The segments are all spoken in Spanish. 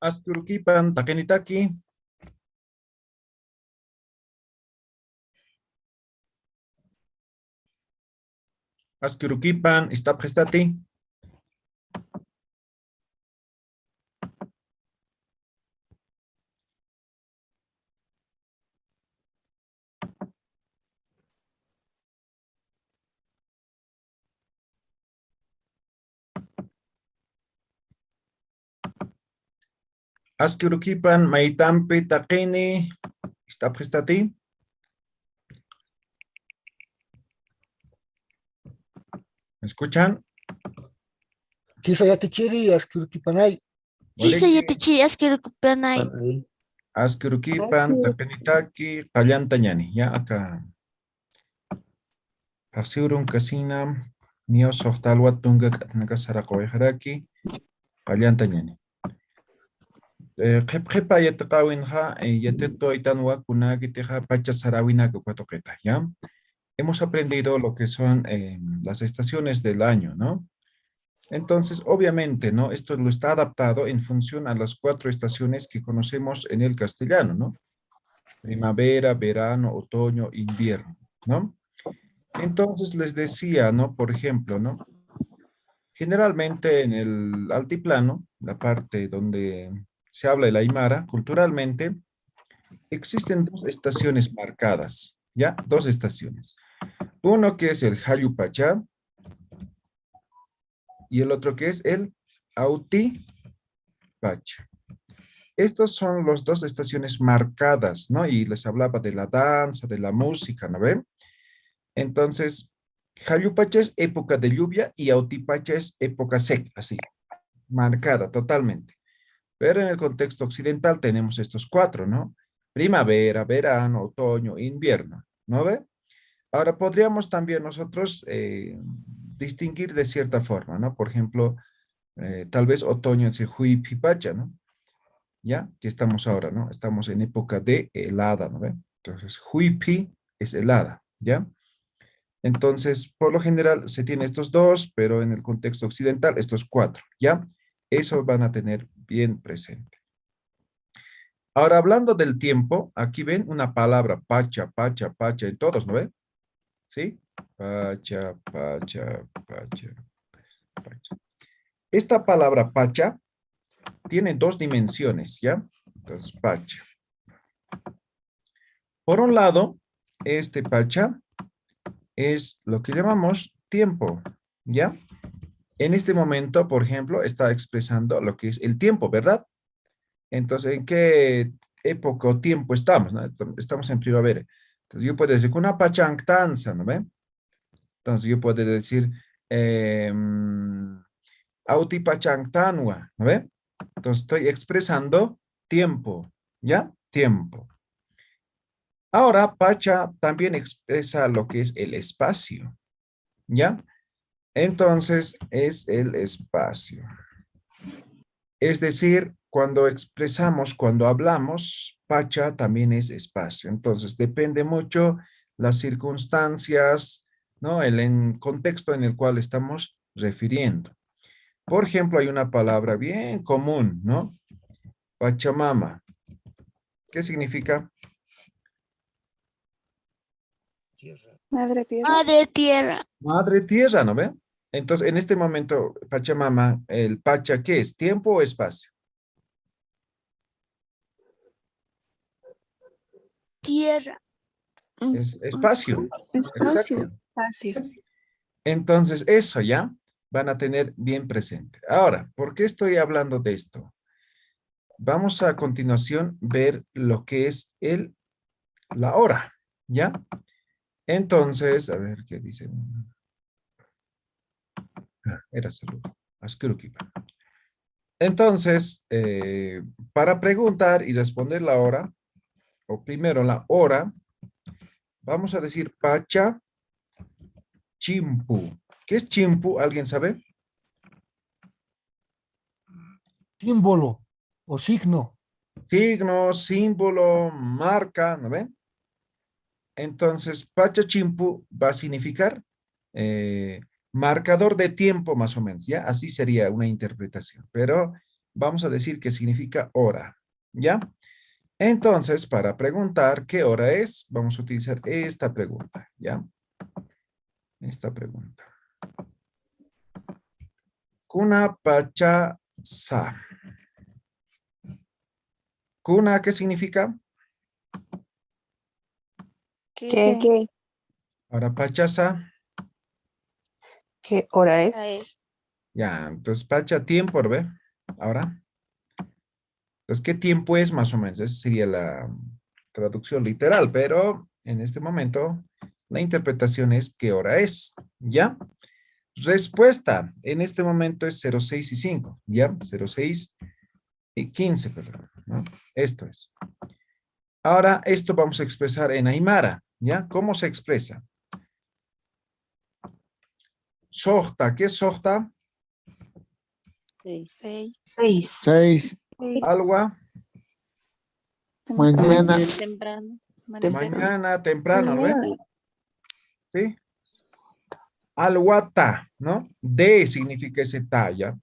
Askurukipan takenitaki. Askurukipan istapgestati. Askurukipan maitampi takeni istapgestati. ¿Me escuchan? Kisa yatichiri askirkipanay. Isa Oleki. yatichi askirkupanay. Askurukipan takenitaki qallantañani. Ya acá. Pasiurun kasinam. Nio sohtalwa tunga katnaka sarakoyharaki. Qallantañani. Qhipqipa yataqawinqa yateto itanwa kunakitiqa pacha sarawinaka kwatoqeta, ¿ya? Hemos aprendido lo que son las estaciones del año, ¿no? Entonces, obviamente, ¿no? Esto lo está adaptado en función a las 4 estaciones que conocemos en el castellano, ¿no? Primavera, verano, otoño, invierno, ¿no? Entonces les decía, ¿no? Por ejemplo, ¿no? Generalmente en el altiplano, la parte donde se habla el aymara, culturalmente, existen 2 estaciones marcadas, ¿ya? 2 estaciones. Uno que es el Jayupacha y el otro que es el Autipacha. Estas son las 2 estaciones marcadas, ¿no? Y les hablaba de la danza, de la música, ¿no ven? Entonces, Jayupacha es época de lluvia y Autipacha es época seca, así, marcada totalmente. Pero en el contexto occidental tenemos estos 4, ¿no? Primavera, verano, otoño, invierno, ¿no ve? Ahora, podríamos también nosotros distinguir de cierta forma, ¿no? Por ejemplo, tal vez otoño es el Huipipacha, ¿no? ¿Ya? Que estamos ahora, ¿no? Estamos en época de helada, ¿no ve? Entonces, Huipi es helada, ¿ya? Entonces, por lo general se tiene estos 2, pero en el contexto occidental estos 4, ¿ya? Eso van a tener bien presente. Ahora, hablando del tiempo, aquí ven una palabra, pacha, pacha, pacha, en todos, ¿no ven? ¿Sí? Pacha, pacha, pacha, pacha. Esta palabra pacha tiene 2 dimensiones, ¿ya? Entonces, pacha. Por un lado, este pacha es lo que llamamos tiempo, ¿ya? En este momento, por ejemplo, está expresando lo que es el tiempo, ¿verdad? Entonces, ¿en qué época o tiempo estamos, no? Estamos en primavera. Entonces, yo puedo decir, una pachangtanza, ¿no ve? Entonces, yo puedo decir, autipachangtanwa, ¿no ve? Entonces, estoy expresando tiempo, ¿ya? Tiempo. Ahora, pacha también expresa lo que es el espacio, ¿ya? Entonces, es el espacio. Es decir, cuando expresamos, cuando hablamos, pacha también es espacio. Entonces, depende mucho las circunstancias, ¿no? El contexto en el cual estamos refiriendo. Por ejemplo, hay una palabra bien común, ¿no? Pachamama. ¿Qué significa? Madre tierra. Madre tierra. Madre tierra, ¿no ve? Entonces, en este momento, Pachamama, el Pacha, ¿qué es? ¿Tiempo o espacio? Tierra. Es espacio. Espacio. Exacto. Espacio. Entonces, eso ya van a tener bien presente. Ahora, ¿por qué estoy hablando de esto? Vamos a continuación ver lo que es la hora, ¿ya? Entonces, a ver qué dice. Era salud. Askurukipa. Entonces, para preguntar y responder la hora, o primero la hora, vamos a decir pacha chimpu. ¿Qué es chimpu? ¿Alguien sabe? Símbolo o signo. Signo, símbolo, marca, ¿no ven? Entonces, Pachachimpu va a significar marcador de tiempo más o menos, ¿ya? Así sería una interpretación. Pero vamos a decir que significa hora, ¿ya? Entonces, para preguntar qué hora es, vamos a utilizar esta pregunta, ¿ya? Esta pregunta. Kuna pachasa. Kuna, ¿qué significa? ¿Qué? ¿Qué? Ahora pachasa. ¿Qué hora es? Ya, entonces pacha tiempo, ¿ve? Ahora. Entonces, ¿qué tiempo es más o menos? Esa sería la traducción literal, pero en este momento la interpretación es qué hora es, ¿ya? Respuesta, en este momento es 06:05, ¿ya? 06:15, perdón, ¿no? Esto es. Ahora, esto vamos a expresar en Aymara, ¿ya? ¿Cómo se expresa? Sohta, ¿qué es sohta? 6. 6. Alwa, Mañana. Temprano. mañana temprano, ¿no ve? ¿Sí? Alwata, ¿no? De significa ese ta, ¿ya?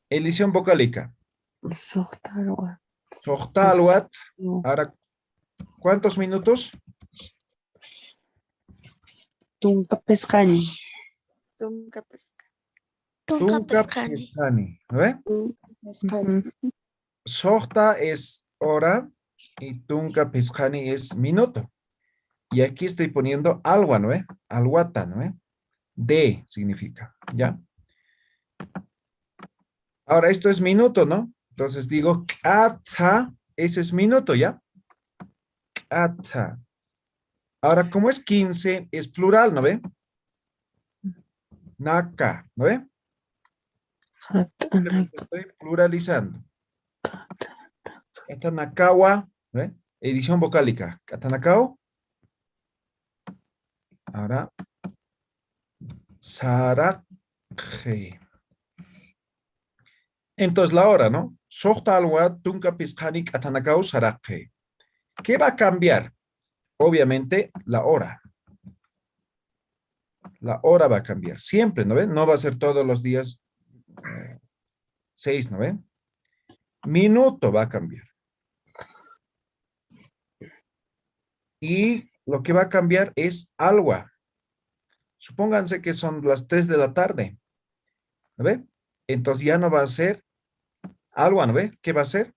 Elición vocálica. Sohta alwat. Ahora, ¿cuántos minutos? Tunca pescani. Tunca pescani. Tunka Tunka Pescani. Pestani, ¿no ve? Sohta es hora y Tunka Pescani es minuto. Y aquí estoy poniendo alwa, ¿no ve? Alwata, ¿no ve? De significa, ¿ya? Ahora, esto es minuto, ¿no? Entonces digo, kata, ese es minuto, ¿ya? Kata. Ahora, como es 15, es plural, ¿no ve? Naka, ¿no ve? Simplemente estoy pluralizando. Katanakawa, ¿no ve? Edición vocálica. Katanakao. Ahora, Sarakhe. Entonces la hora, ¿no? Sohta alwa tunka piskani katanakao sarakhe. ¿Qué va a cambiar? Obviamente, la hora. La hora va a cambiar. Siempre, ¿no ven? No va a ser todos los días 6, ¿no ven? Minuto va a cambiar. Y lo que va a cambiar es alwa. Supónganse que son las 3 de la tarde. ¿No ve? Entonces ya no va a ser alwa, ¿no ve? ¿Qué va a ser?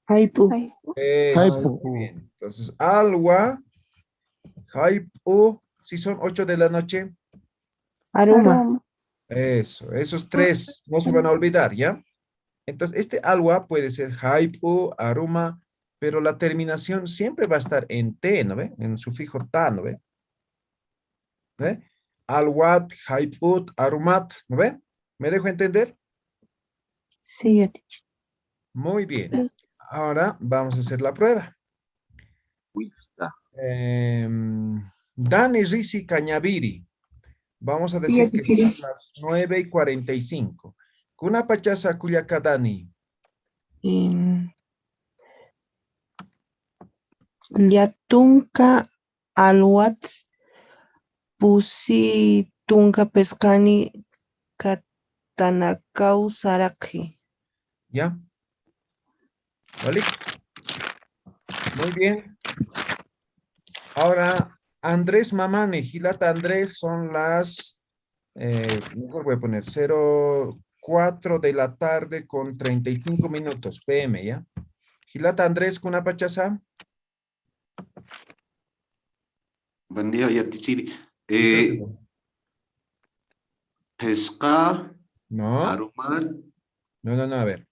Haipu. Eso, muy bien. Entonces, alwa, haipu, si son 8 de la noche. Aroma. Eso, esos tres no se van a olvidar, ¿ya? Entonces, este alwa puede ser haipu, aruma, pero la terminación siempre va a estar en T, ¿no ve? En sufijo ta, ¿no ve? ¿No ve? Alwat, haiput, arumat, ¿no ve? ¿Me dejo entender? Sí, Muy bien. Ahora vamos a hacer la prueba. Dani Risi Cañaviri. Vamos a decir que son las 9:45. Kuna pachasa Dani. Yatunka alwat pusi tunka pescani katanakau saraki. ¿Ya? ¿Vale? Muy bien. Ahora, Andrés Mamani, Gilata Andrés, son las, mejor voy a poner 04 de la tarde con 35 minutos, PM, ¿ya? Gilata Andrés, Kuna pachasa. Buen día, Yatichiri. Disculpe. Pesca, No, arumar, no, a ver.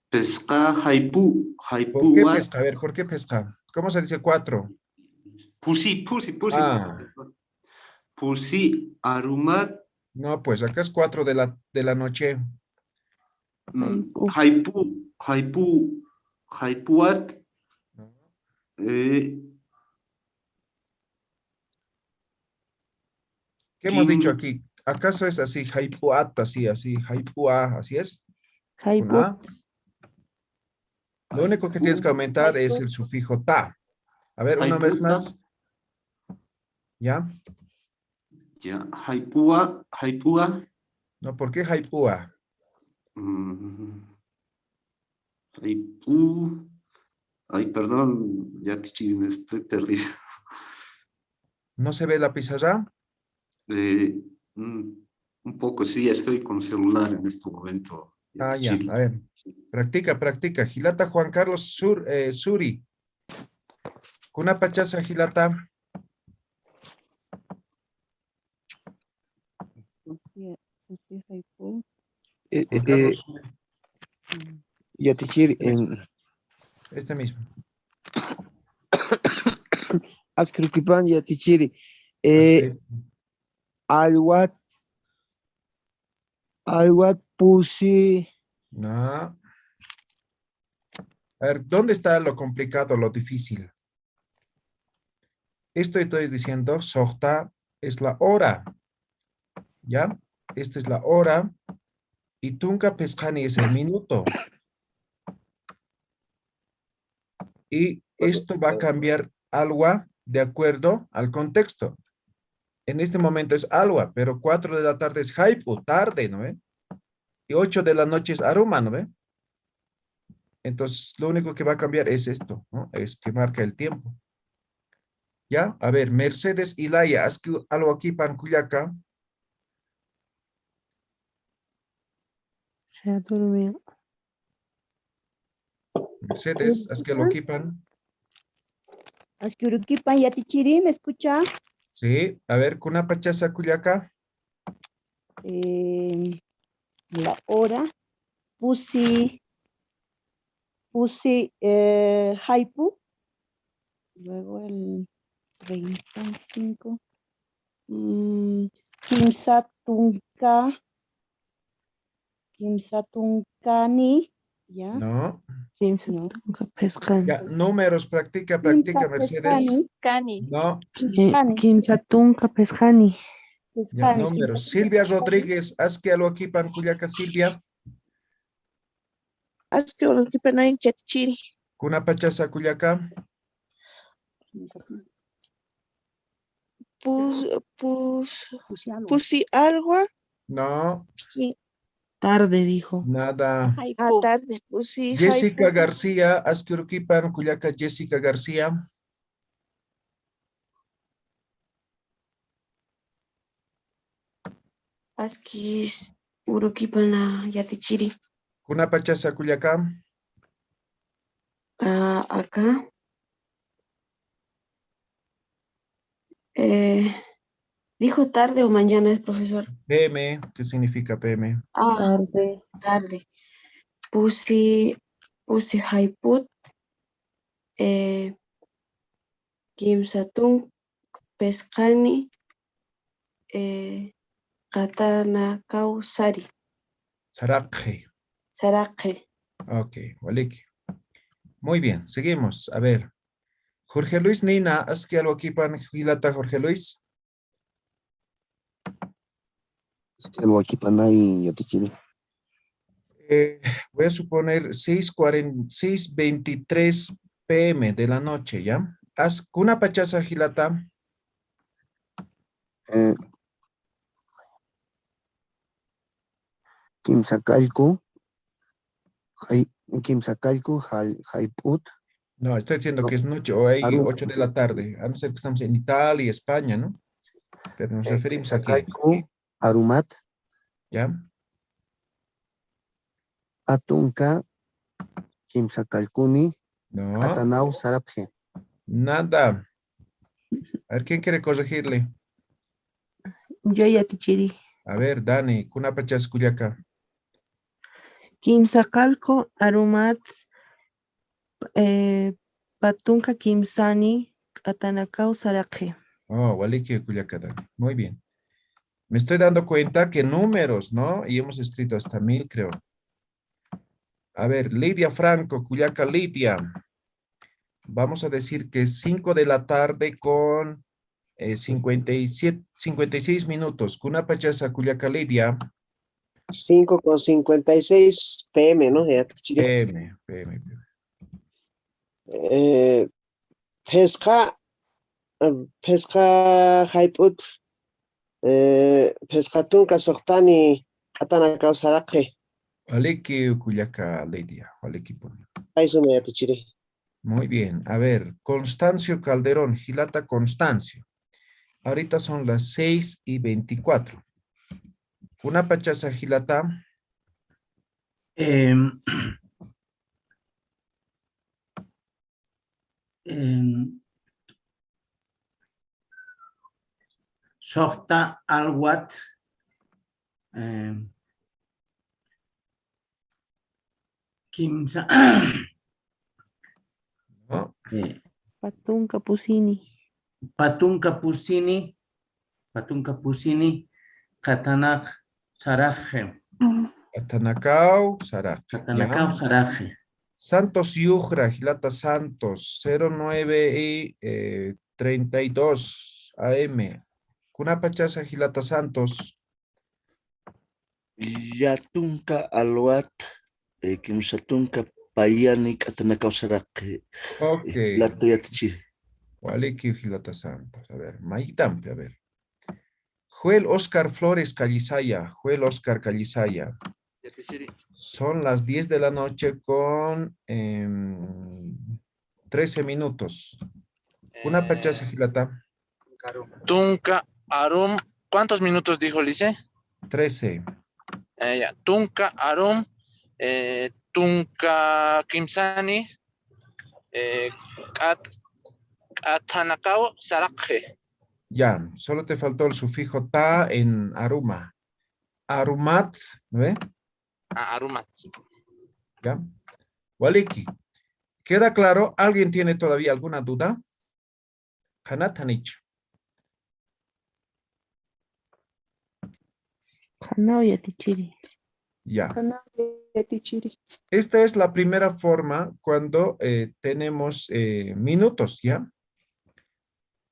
pesca, haipu, ¿Por qué haipuat, pesca? A ver, ¿por qué pesca? ¿Cómo se dice 4? pusi, Ah, pusi, arumat, no, pues acá es 4 de la noche. haipuat, ¿Qué hemos dicho aquí? ¿Acaso es así? Haipuat, así, haipua, así es. Con Haiput A. Lo único que tienes que aumentar es el sufijo ta. A ver, una vez más. ¿Ya? ya, haipua, No, ¿por qué haipua? Haipu. Ay, perdón, ya que me estoy perdido. ¿No se ve la pizarra? Eh, un poco, sí, estoy con celular en este momento. Ah, ya, Chile. a ver. Practica. Gilata Juan Carlos Suri. Kuna pachasa Gilata. Juan Carlos, Yatichiri en este mismo. Ascruquipan Yatichiri. Este- Alwat pusi No. A ver, ¿dónde está lo complicado, lo difícil? Esto estoy diciendo, sohta es la hora. ¿Ya? Esta es la hora. Y tunka pescani es el minuto. Y esto va a cambiar algo de acuerdo al contexto. En este momento es alwa, pero 4 de la tarde es haipu, tarde, ¿no ve? Y 8 de la noche es aruma, ¿no ve? Entonces, lo único que va a cambiar es esto, ¿no? Es que marca el tiempo. ¿Ya? A ver, Mercedes y Laia, haz que algo aquí, Pancuyaca. Se ha dormido. Mercedes, haz que lo equipan. Askurukipan Yatichiri, ¿me escucha? Sí, a ver, Kuna Pachasa Cuyaca. La hora, Pusi, Haipu, luego el 35, Kimsatunkani, ¿ya? No. Kimsa No. tunka pescani. Ya, números, practica, Mercedes. Pescani, No. Kimsa tunka pescani. Ya, Pescani, números. Silvia Rodríguez, haz que algo aquí, Pancuyaca, Silvia. Ascruquipan Yatichiri. Kuna Pachasa Cuyaca. Pusi algo. No, Tarde dijo. nada. Tarde. Pusi Jessica García, haz que Urquipan, Cuyaca, Jessica García. Askis Uruquipan Yatichiri. Kuna Pachasa Cuyaca. Acá. Dijo tarde o mañana, el profesor. PM, ¿qué significa PM? Tarde. Tarde. Pusi Haiput. Kimsatun Pescani. Katana Kausari. Saraje. Saraje. Ok, Waliki. Muy bien, seguimos. A ver. Jorge Luis Nina, haz que algo aquí, Gilata, Jorge Luis. Ascruquipan Yatichiri. Voy a suponer 6:23 PM de la noche, ¿ya? Haz Kuna Pachasa Gilata. Kimsacalco Haiput. No, estoy diciendo No, que es noche o hay Aruma, 8 de sí. la tarde. A no ser que estamos en Italia y España, ¿no? Pero nos referimos aquí, Kimsacalco Arumat ¿ya? Atunca Kimsacalcuni No, Katanau Sarapje. nada. A ver, ¿quién quiere corregirle? Yo Yatichiri. A ver, Dani, Kuna Pachas Cuyaca. Kimsacalco arumat patunka kimsani atanakau saraje. Oh, Waliki Cuyaca, Dani. Muy bien. Me estoy dando cuenta que números, ¿no? Y hemos escrito hasta 1000, creo. A ver, Lidia Franco, Cuyaca Lidia. Vamos a decir que es 5 de la tarde con 56 minutos. Kuna Pachasa Cuyaca Lidia. 5:56 PM, ¿no? Yatichiri. PM. Pesca Haiput. Pescatun Kasohtani Katana Kausaraje. Waliki Culiaca Lidia. Waliki por. Eso me chiri. Muy bien. A ver, Constancio Calderón, Gilata Constancio. Ahorita son las 6:24. Una pachasa Gilata. Em, Sohta Alwat. Kimsa. ¿No? Patunka Pusini. Patunka Pusini, Katanak Saraje. Atanacao, Saraf. Katanakao ¿Ya? Saraje. Santos Yujra, Gilata Santos, 09:32 AM. Kuna pachasa Gilata Santos. Yatunka alwat kimsatunka payanik atanakausaraki. Ok. Lato yatichi. Waliki Gilata Santos. A ver, Maitampe, a ver. Joel Oscar Flores Calizaya. Joel Oscar Calizaya. Son las 10 de la noche con 13 minutos. Una pachasa Gilata. Tunka Arum. ¿Cuántos minutos dijo Lice? 13. Ya. Tunka Arum. Tunka Kimsani. Atanakao Sarakje. Ya, solo te faltó el sufijo ta en aruma. Arumat, ¿no ve? Arumat. Ya. Waliki. ¿Queda claro? ¿Alguien tiene todavía alguna duda? Hanatanich. Hanao Yatichiri. Ya. Yatichiri. Esta es la primera forma cuando tenemos minutos, ¿ya?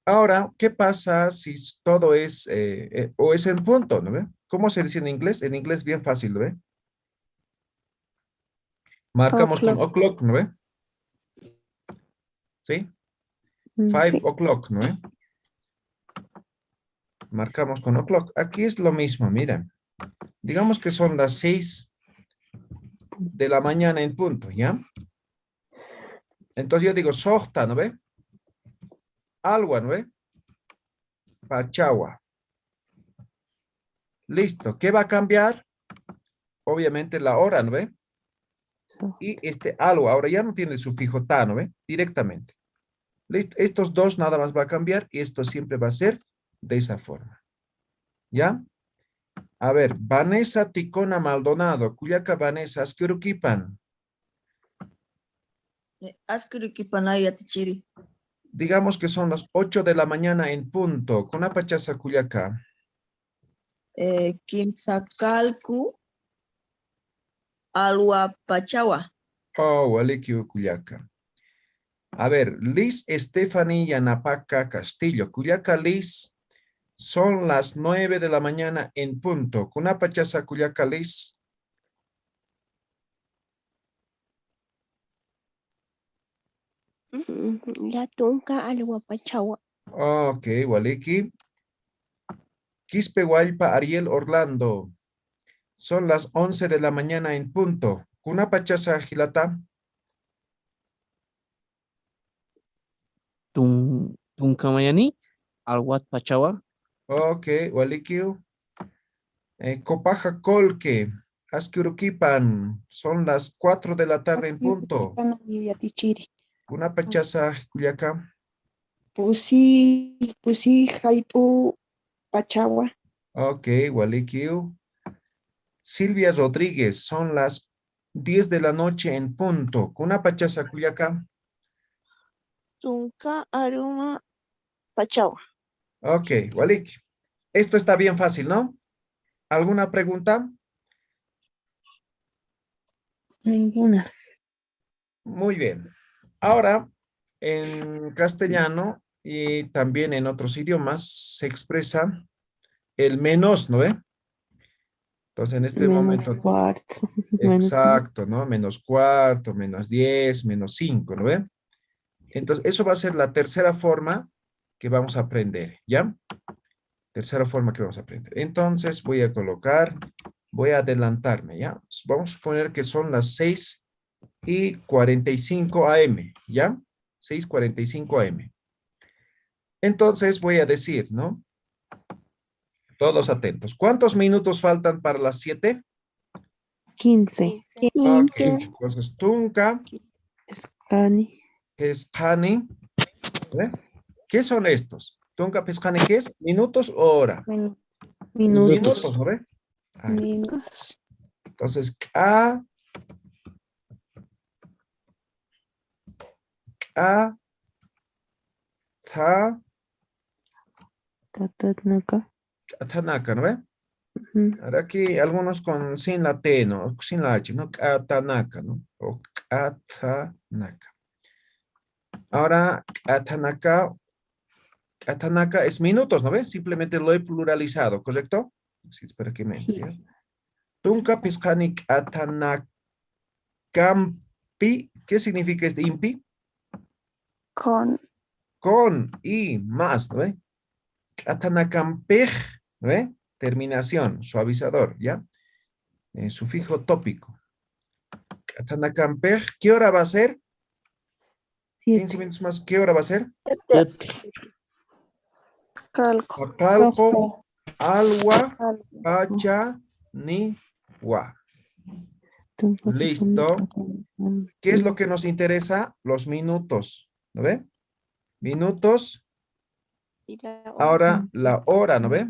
Ahora, ¿qué pasa si todo es, o es en punto, ¿no ve? ¿Cómo se dice en inglés? En inglés bien fácil, ¿no ve? Marcamos con o'clock, ¿no ve? ¿Sí? 5 o'clock, ¿no ve? Marcamos con o'clock. Aquí es lo mismo, miren. Digamos que son las 6 de la mañana en punto, ¿ya? Entonces yo digo, sohta, ¿no ve? Alwa, ¿no ve? Pachagua. Listo. ¿Qué va a cambiar? Obviamente la hora, ¿no ve? Y este alwa, ahora ya no tiene el sufijo ta, ¿no ve? Directamente. Listo. Estos dos nada más va a cambiar y esto siempre va a ser de esa forma. ¿Ya? A ver, Vanessa Ticona Maldonado, Cuyaca Vanessa, Asquiruquipan. Yatichiri. Digamos que son las 8 de la mañana en punto. Con apachasa Cuyaca. Kimsakalku Alwa Pachawa. Oh, Alikio Cuyaca. A ver, Liz Stephanie Yanapaca Castillo. Cuyaca Liz, son las 9 de la mañana en punto. Con apachasa Cuyaca Liz. Yatunka Alwa Pachawa. Ok, Waliki. Quispe Hualpa Ariel Orlando. Son las 11 de la mañana en punto. Kuna pachasa Gilata. Tunkamayani, Alwat Pachawa. Ok, Walikiu. Copaja Colque. Asquiruquipan. Son las 4 de la tarde en punto. Yatichiri. Kuna pachasa Culiaca. Pusi Haipu Pachawa. Ok, Walikiu. Silvia Rodríguez. Son las 10 de la noche en punto. Kuna pachasa Culiaca. Tunka Aruma Pachawa. Ok, Walik. Esto está bien fácil, ¿no? ¿Alguna pregunta? Ninguna. Muy bien. Ahora, en castellano y también en otros idiomas se expresa el menos, ¿no ve? Entonces, en este momento... Cuarto. Exacto, ¿no? Menos cuarto, menos 10, menos 5, ¿no ve? Entonces, eso va a ser la tercera forma que vamos a aprender, ¿ya? Tercera forma que vamos a aprender. Entonces, voy a colocar Voy a adelantarme, ¿ya? Vamos a suponer que son las 6:45 AM, ¿ya? 6:45 AM. Entonces voy a decir, ¿no? Todos atentos. ¿Cuántos minutos faltan para las 7? 15. Ok, entonces Tunka, Pescani. Pescani. ¿Qué son estos? Tunka, Pescani, ¿qué es? ¿Minutos o hora? Minutos, ¿no ve? Ahí. Entonces, Ka, Ta, Tatanaka. Tanaka, ¿no ve? Ujú. Ahora aquí algunos con sin la T, ¿no? Sin la H, ¿no? Katanaka, ¿no? O Katanaka. Ahora, Katanaka es minutos, ¿no ves? Simplemente lo he pluralizado, ¿correcto? Sí, espera que me entre, ¿ya? Tunka Piscani Katanakampi. ¿Qué significa este impi? Con. Con y más, ¿no ve? Katanakampej, ¿no ve? Terminación, suavizador, ¿ya? Sufijo tópico. Katanakampej, ¿qué hora va a ser? 15 minutos más, ¿qué hora va a ser? Calco. Calco, alwa, pacha, ni, wa. Listo. ¿Qué es lo que nos interesa? Los minutos, ¿no ve? Minutos. Ahora la hora, ¿no ve?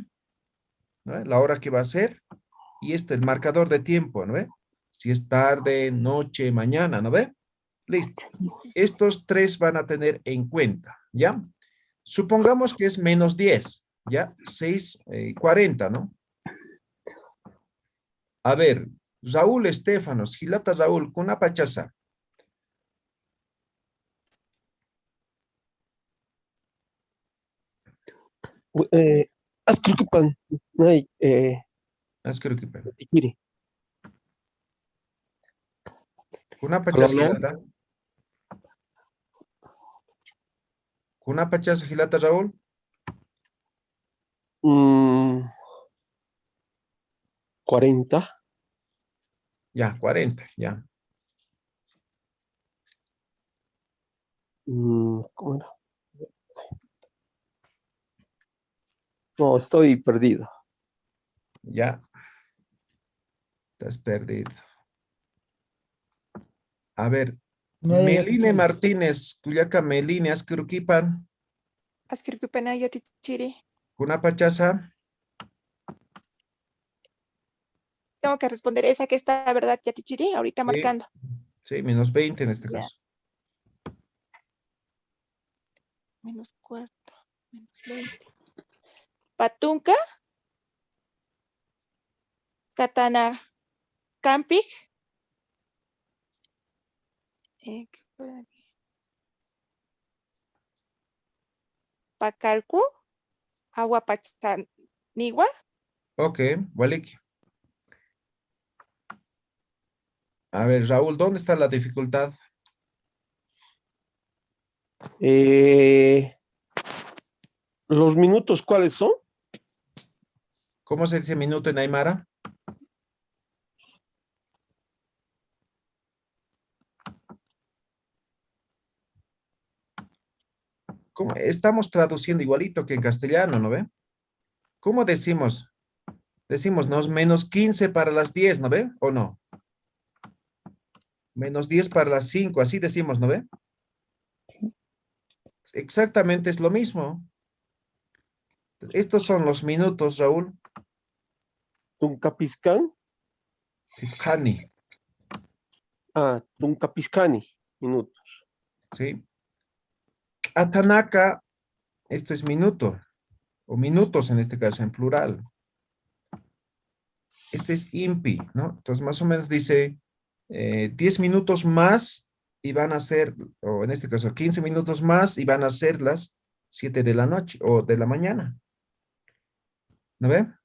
¿No ve? La hora que va a ser. Y este es el marcador de tiempo, ¿no ve? Si es tarde, noche, mañana, ¿no ve? Listo. Estos tres van a tener en cuenta, ¿ya? Supongamos que es menos 10, ¿ya? 6:40, ¿no? A ver, Raúl Estefanos, Gilata Raúl, con una pachaza. Ascrukipan. Nay, Ascrukipan. Tikiri. Con una pachaza, Hola, Gilata. Con una pachaza, Gilata Raúl. 40. Ya, 40, ya. ¿Cómo era? No, estoy perdido. Ya. Estás perdido. A ver. No hay Meline aptitudes. Martínez, Cuyaca Meline, Ascruquipan. Ascripipena yatichiri. Una pachaza. Tengo que responder esa que está, ¿verdad, yatichiri? Ahorita marcando. Sí, menos 20 en este Ya. caso. Menos cuarto. Menos 20. Patunca. Katana. Campig. ¿Qué fue aquí? Pacarcu. Aguapachanigua. Ok, Walik. A ver, Raúl, ¿dónde está la dificultad? ¿Los minutos cuáles son? ¿Cómo se dice minuto en Aymara? ¿Cómo? Estamos traduciendo igualito que en castellano, ¿no ve? ¿Cómo decimos? Decimos, ¿no? Menos 15 para las 10, ¿no ve? ¿O no? Menos 10 para las 5, así decimos, ¿no ve? Exactamente es lo mismo. Estos son los minutos, Raúl. Tuncapiscan. Piscani. Tuncapiscani, minutos. Sí. Atanaka, esto es minuto. O minutos en este caso, en plural. Este es impi, ¿no? Entonces más o menos dice 10 minutos más y van a ser, o en este caso 15 minutos más y van a ser las 7 de la noche o de la mañana. ¿No ve? A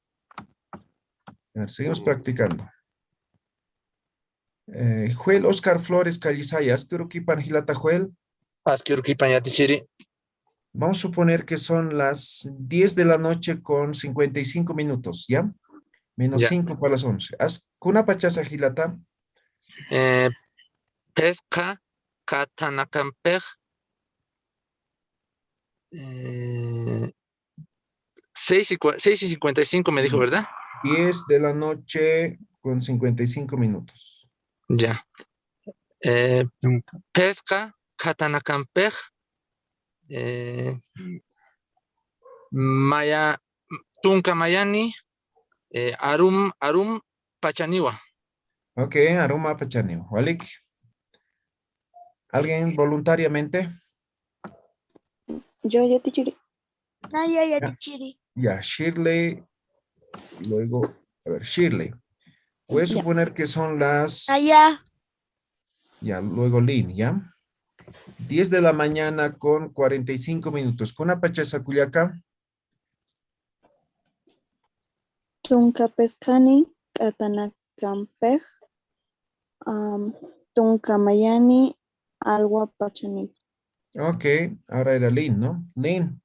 ver, seguimos practicando. Joel Oscar Flores Calizayas, Turuquipan Gilata Joel. Ascrukipan yatichiri. Vamos a suponer que son las 10 de la noche con 55 minutos, ¿ya? Menos Ya. 5 para las 11. Haz kuna pachasa Gilata. Pesca Katanakampej 6:55 me dijo, ¿verdad? 10 de la noche con 55 minutos. Ya. Pesca Katanakampej Maya Tunka Mayani Arum Pachaniwa. Ok, aroma pachaneo. Walik. ¿Alguien voluntariamente? Yo ya teacher. Ya. Ya, Shirley. Luego, a ver, Shirley. Voy a Ya. suponer que son las... Ya. Ya, luego Lynn, ¿ya? 10 de la mañana con 45 minutos. Kuna pachasa Culiaca. Tunka Pescani, Katanakampej, Tunka Mayani, Alwa Pachani. Ok, ahora era Lynn, ¿no? Lynn.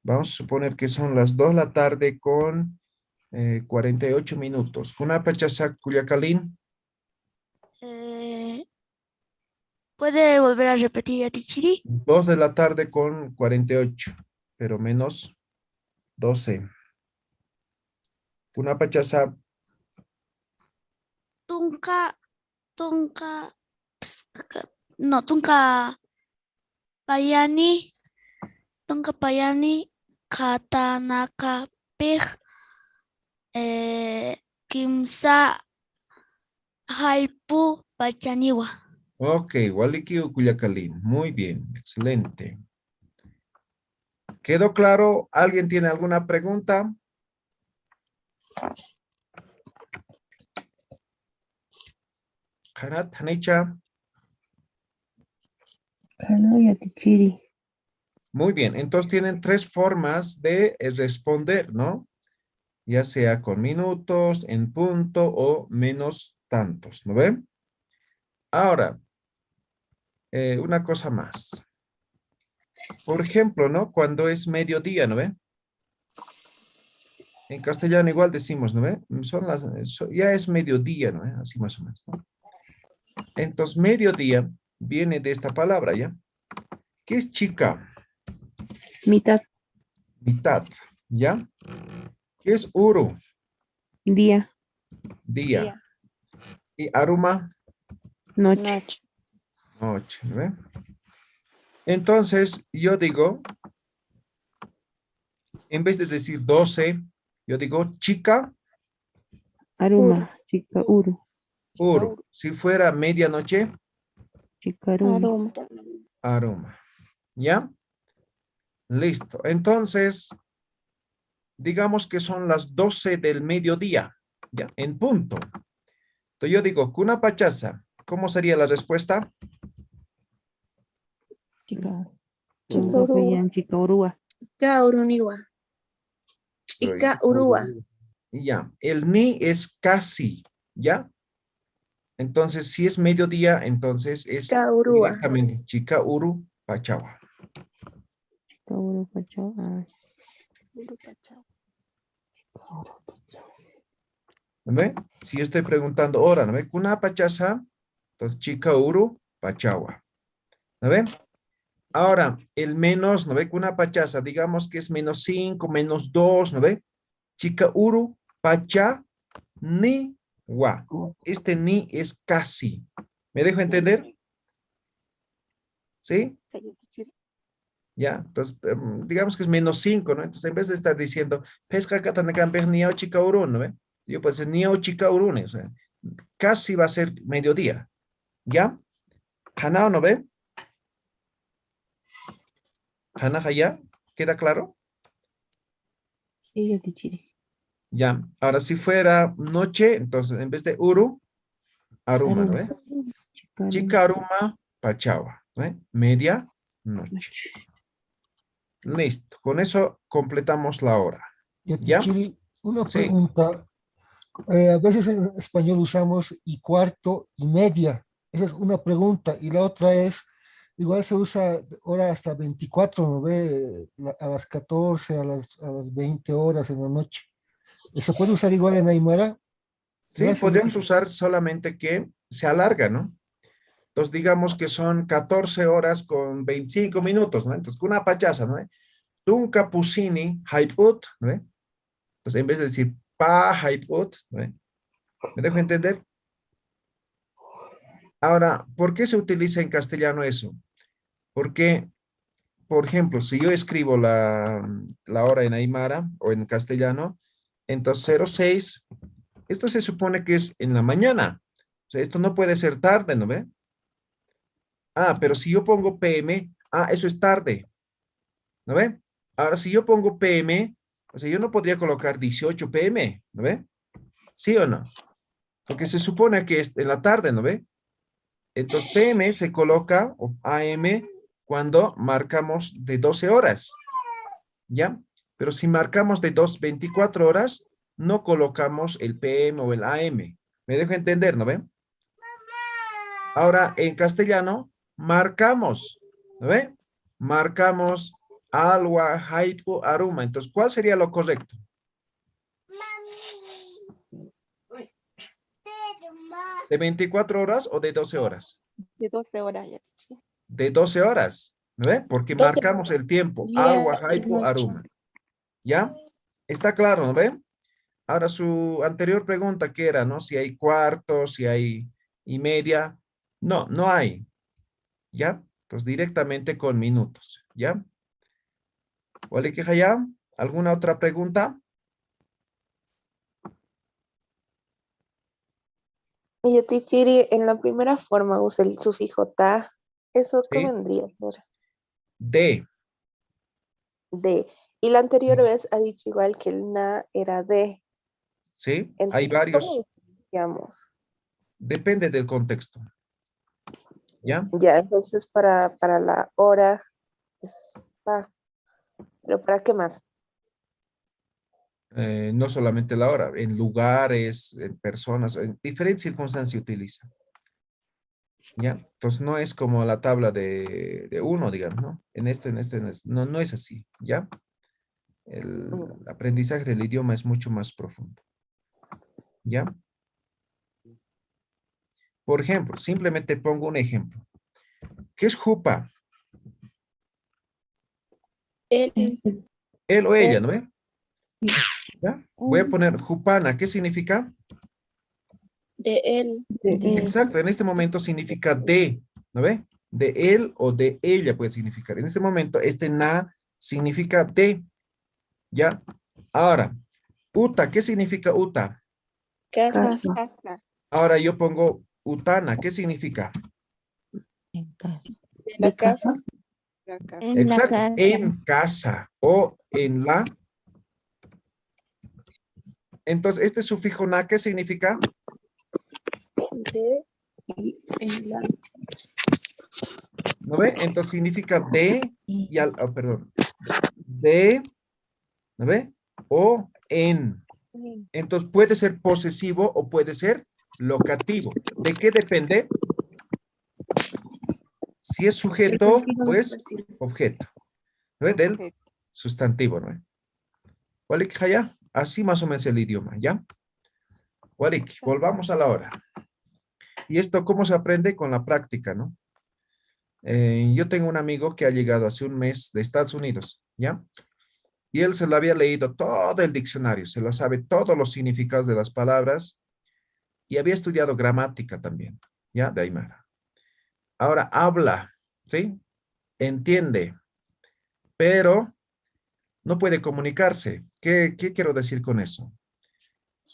Vamos a suponer que son las 2 de la tarde con 48 minutos. Kuna pachasa Culiaca, Lynn. ¿Puede volver a repetir a Tichiri? 2 de la tarde con 48, pero menos 12. Kuna pachasa Tunka Payani, Katanaka Pig, Kimsa Halpu Pachaniwa. Ok, Waliki Culiacalín. Muy bien, excelente. ¿Quedó claro? ¿Alguien tiene alguna pregunta? Hanat, Hanicha. Muy bien, entonces tienen 3 formas de responder, ¿no? Ya sea con minutos, en punto o menos tantos, ¿no ven? Ahora, una cosa más. Por ejemplo, ¿no? Cuando es mediodía, ¿no ve? En castellano igual decimos, ¿no ve? Ya es mediodía, ¿no ve? Así más o menos, ¿no? Entonces, mediodía viene de esta palabra, ¿ya? ¿Qué es chica? Mitad. Mitad, ¿ya? ¿Qué es uru? Día. Día. ¿Y aruma? Noche. Noche, ¿no ve? Entonces, yo digo, en vez de decir 12, yo digo chica. Aruma. Chica uru. Uru. Si fuera medianoche. Chica aruma. Aroma. ¿Ya? Listo. Entonces, digamos que son las 12 del mediodía. ¿Ya? En punto. Entonces yo digo, kuna pachasa. ¿Cómo sería la respuesta? Chica. Chica urua. Chica uruniwa. Chica urua. Ya. El ni es casi. ¿Ya? Entonces, si es mediodía, entonces es directamente chica uru pachawa. Chica uru pachawa. ¿No ve? Si yo estoy preguntando ahora, ¿no ve? Kuna pachasa, entonces chica uru pachawa. ¿No ve? Ahora, el menos, ¿no ve? Kuna pachasa, digamos que es menos 5, menos 2, ¿no ve? Chica uru pacha ni wa. Este ni es casi. ¿Me dejo entender? ¿Sí? Ya, entonces, digamos que es menos 5, ¿no? Entonces, en vez de estar diciendo, pesca katanacampe niao chica uru, ¿no ve? Yo puedo decir niao chica urune, o sea, casi va a ser mediodía. ¿Ya? Hanao, ¿no ve? Hanaja, ¿ya? ¿Queda claro? Sí, Tichiri. Ya. Ahora, si fuera noche, entonces, en vez de uru, aruma, ¿no ve? Chica aruma, pachawa, ¿no ve? Media noche. Listo. Con eso completamos la hora. ¿Ya? Tichiri, una Sí. pregunta. A veces en español usamos y cuarto y media. Esa es una pregunta. Y la otra es, igual se usa hora hasta 24, ¿no ve? A las 14, a las 20 horas en la noche. ¿Y se puede usar igual en Aymara? Sí, Gracias, podemos usar solamente que se alarga, ¿no? Entonces, digamos que son 14 horas con 25 minutos, ¿no? Entonces, con una pachaza, ¿no? Tunka pusini haiput, ¿no? Entonces, en vez de decir pa haiput, ¿no? ¿Me dejo entender? Ahora, ¿por qué se utiliza en castellano eso? Porque, por ejemplo, si yo escribo la hora en Aymara o en castellano, entonces 06, esto se supone que es en la mañana. O sea, esto no puede ser tarde, ¿no ve? Ah, pero si yo pongo PM, eso es tarde, ¿no ve? Ahora, si yo pongo PM, o sea, yo no podría colocar 18 PM, ¿no ve? ¿Sí o no? Porque se supone que es en la tarde, ¿no ve? Entonces, PM se coloca, o AM, cuando marcamos de 12 horas, ¿ya? Pero si marcamos de 24 horas, no colocamos el PM o el AM. ¿Me dejo entender, no ve? Ahora, en castellano, marcamos, ¿no ve? Marcamos alwa, haipu, aruma. Entonces, ¿cuál sería lo correcto? ¿De 24 horas o de 12 horas? De 12 horas, ya, teacher. De 12 horas, ¿no ve? Porque 12 marcamos el tiempo. día Alwa, y haipu, noche. aruma. ¿Ya? Está claro, ¿no ve? Ahora, su anterior pregunta, ¿qué era, no? Si hay cuartos, si hay y media. No, no hay. ¿Ya? Entonces, directamente con minutos. ¿Ya? ¿Vale, que ya? ¿Alguna otra pregunta? Y ya, teacher, en la primera forma usa el sufijo ta. ¿Eso qué Sí. vendría a ser? De. De. Y la anterior vez ha dicho igual que el na era de. Sí, hay Entonces, varios. ¿cómo diferenciamos? Depende del contexto. ¿Ya? Ya, entonces para la hora está. ¿Pero para qué más? No solamente la hora, en lugares, en personas, en diferentes circunstancias se utiliza. ¿Ya? Entonces no es como la tabla de uno, digamos, ¿no? En este, no, no es así, ¿ya? El aprendizaje del idioma es mucho más profundo. ¿Ya? Por ejemplo, simplemente pongo un ejemplo. ¿Qué es jupa? Él o ella, ¿no ve? ¿Ya? Voy a poner jupana. ¿Qué significa? De él. Exacto, en este momento significa de, ¿no ve? De él o de ella puede significar. En este momento, este na significa de, ¿ya? Ahora, uta, ¿qué significa uta? Casa. Ahora yo pongo utana, ¿qué significa? De la casa. Exacto, en casa o en la. Entonces, este sufijo na, ¿qué significa? De y en la. ¿No ve? Entonces significa de y perdón. De, ¿no ve? O en. Entonces puede ser posesivo o puede ser locativo. ¿De qué depende? Si es sujeto, pues objeto. ¿No ve? Del sustantivo, ¿no ve? Walik, ya. Así más o menos el idioma, ¿ya? Walik, volvamos a la hora. ¿Y esto cómo se aprende? Con la práctica, ¿no? Yo tengo un amigo que ha llegado hace un mes de Estados Unidos, ¿ya? Y él se lo había leído todo el diccionario, se lo sabe todos los significados de las palabras y había estudiado gramática también, ¿ya? De Aymara. Ahora habla, ¿sí? Entiende, pero no puede comunicarse. ¿Qué quiero decir con eso?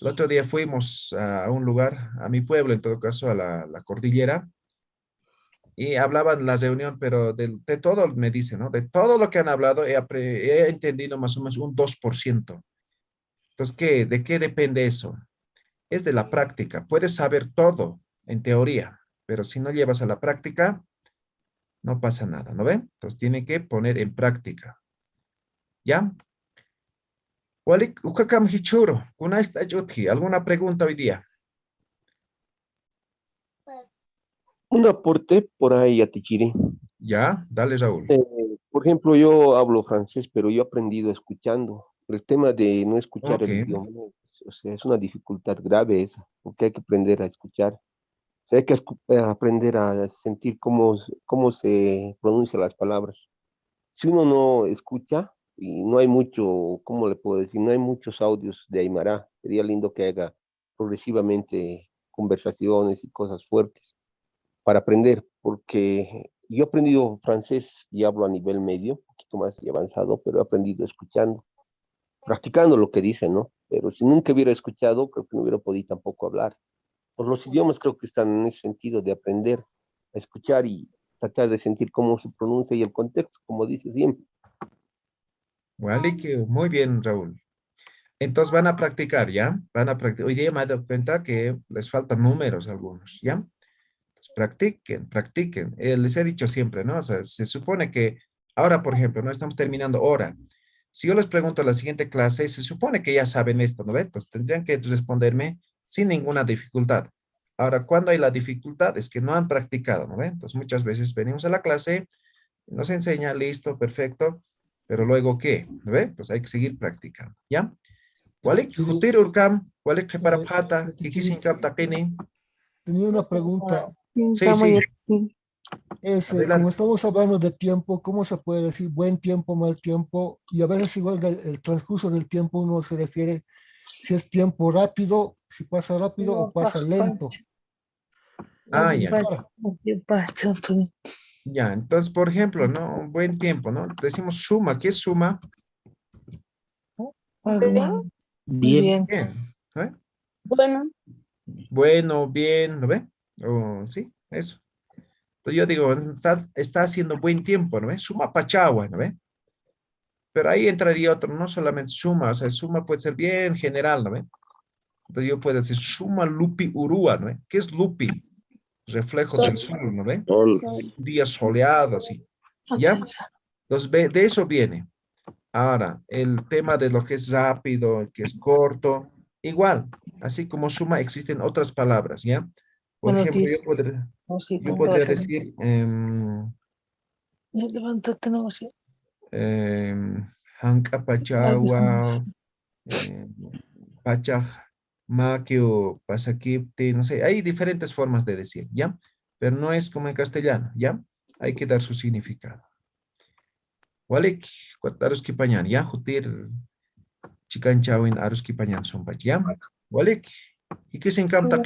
El otro día fuimos a un lugar, a mi pueblo, en todo caso, a la cordillera, y hablaban en la reunión, pero de todo me dice, ¿no? De todo lo que han hablado, he entendido más o menos un 2%. Entonces, ¿de qué depende eso? Es de la práctica. Puedes saber todo en teoría, pero si no llevas a la práctica, no pasa nada, ¿no ven? Entonces, tiene que poner en práctica. ¿Ya? ¿Alguna pregunta hoy día? Un aporte por ahí, Atichiri. Ya, dale, Raúl. Por ejemplo, yo hablo francés, pero yo he aprendido escuchando. El tema de no escuchar Ok. el idioma o sea, es una dificultad grave esa, porque hay que aprender a escuchar. O sea, hay que aprender a sentir cómo se pronuncian las palabras. Si uno no escucha y no hay mucho, ¿cómo le puedo decir? No hay muchos audios de Aymara. Sería lindo que haga progresivamente conversaciones y cosas fuertes para aprender, porque yo he aprendido francés y hablo a nivel medio, un poquito más avanzado, pero he aprendido escuchando, practicando lo que dicen, ¿no? Pero si nunca hubiera escuchado, creo que no hubiera podido tampoco hablar. Pues los idiomas creo que están en ese sentido de aprender a escuchar y tratar de sentir cómo se pronuncia y el contexto, como dice siempre. Vale, que muy bien, Raúl. Entonces van a practicar, ¿ya? Van a practicar. Hoy día me he dado cuenta que les faltan números algunos, ¿ya? Entonces, practiquen, practiquen. Les he dicho siempre, ¿no? O sea, se supone que ahora, por ejemplo, no estamos terminando hora. Si yo les pregunto a la siguiente clase, se supone que ya saben esto, ¿no ve? Entonces tendrían que responderme sin ninguna dificultad. Ahora, cuando hay la dificultad es que no han practicado, ¿no ve? Entonces muchas veces venimos a la clase, nos enseña, listo, perfecto, pero luego, ¿qué? ¿No ve? Pues hay que seguir practicando, ¿ya? Walik, hutir urkam, walik que para pata, kikisin kap takini. Tenía una pregunta. Sí, sí. Como estamos hablando de tiempo, ¿cómo se puede decir buen tiempo, mal tiempo? Y a veces igual el transcurso del tiempo uno se refiere si es tiempo rápido, si pasa rápido o pasa lento. Ah, ya. Ya, entonces, por ejemplo, ¿no? Un buen tiempo, ¿no? Decimos suma. ¿Qué es suma? Bien. Bien. ¿Eh? Bueno. Bueno, bien, ¿lo ve? Oh, sí, eso. Entonces yo digo, está haciendo buen tiempo, ¿no ve? Suma pachagua, ¿no ve? Pero ahí entraría otro, no solamente suma, o sea, suma puede ser bien general, ¿no ve? Entonces yo puedo decir suma lupi urua, ¿no ve? ¿Qué es lupi? Reflejo del sol, ¿no ve? Un día soleado, así. ¿Ya? Entonces de eso viene. Ahora, el tema de lo que es rápido, que es corto, igual, así como suma, existen otras palabras, ¿ya? Por ejemplo, yo podría decir, hanka pachawa, pachaj, maquio, pasakipti, no sé, hay diferentes formas de decir, ¿ya? Pero no es como en castellano, ¿ya? Hay que dar su significado. Walik, arus kipañan, ya, jutir, chican chawin arus kipañan son ya. Walik, y que se encanta